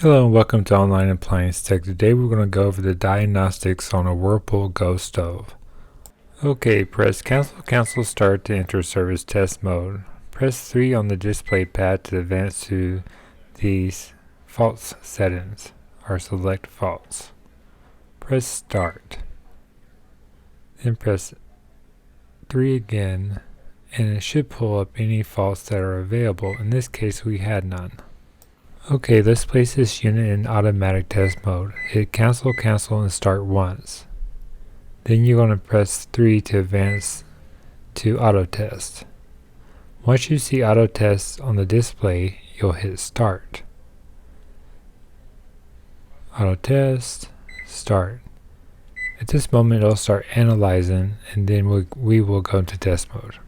Hello and welcome to Online Appliance Tech. Today we're going to go over the diagnostics on a Whirlpool Go stove. Okay, press cancel start to enter service test mode. Press 3 on the display pad to advance to these faults settings or select faults. Press start. Then press 3 again and it should pull up any faults that are available. In this case we had none. Okay, let's place this unit in automatic test mode. Hit cancel and start once. Then you're going to press 3 to advance to auto test. Once you see auto test on the display, you'll hit start. Auto test, start. At this moment it'll start analyzing and then we will go into test mode.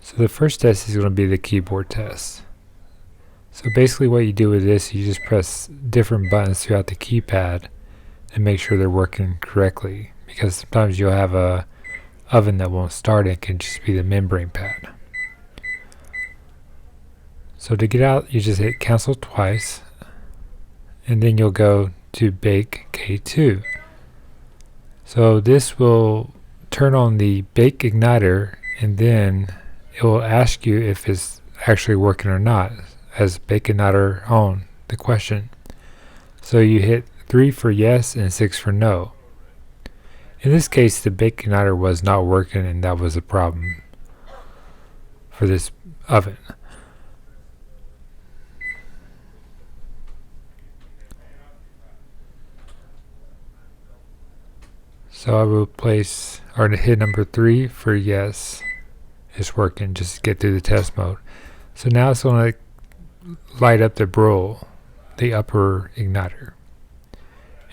So the first test is going to be the keyboard test. So basically what you do with this, you just press different buttons throughout the keypad and make sure they're working correctly, because sometimes you'll have a oven that won't start and it can just be the membrane pad. So to get out, you just hit cancel twice and then you'll go to bake K2. So this will turn on the bake igniter and then it will ask you if it's actually working or not, as bake igniter on the question. So you hit 3 for yes and 6 for no. In this case the bake igniter was not working and that was a problem for this oven. So I will place or hit number 3 for yes. It's working, just to get through the test mode. So now it's going to light up the broil, the upper igniter.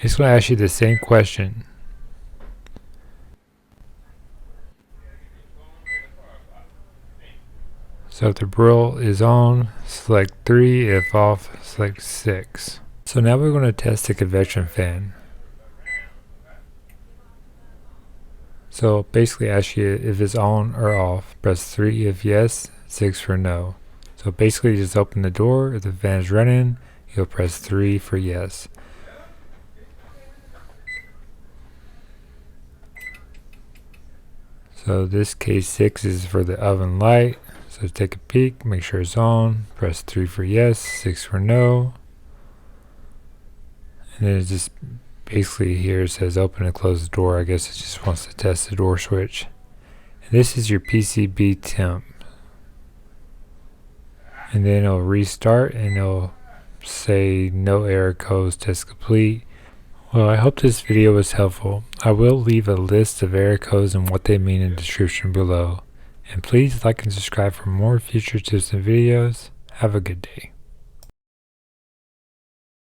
It's going to ask you the same question. So if the broil is on, select 3. If off, select 6. So now we're going to test the convection fan. So basically ask you if it's on or off. Press 3 if yes, 6 for no. So basically just open the door. If the fan is running, you'll press 3 for yes. So this case 6 is for the oven light. So take a peek, make sure it's on. Press 3 for yes, 6 for no. And then it just basically here it says open and close the door. I guess it just wants to test the door switch. And this is your PCB temp. And then it'll restart and it'll say no error codes, test complete. Well, I hope this video was helpful. I will leave a list of error codes and what they mean in the description below. And please like and subscribe for more future tips and videos. Have a good day.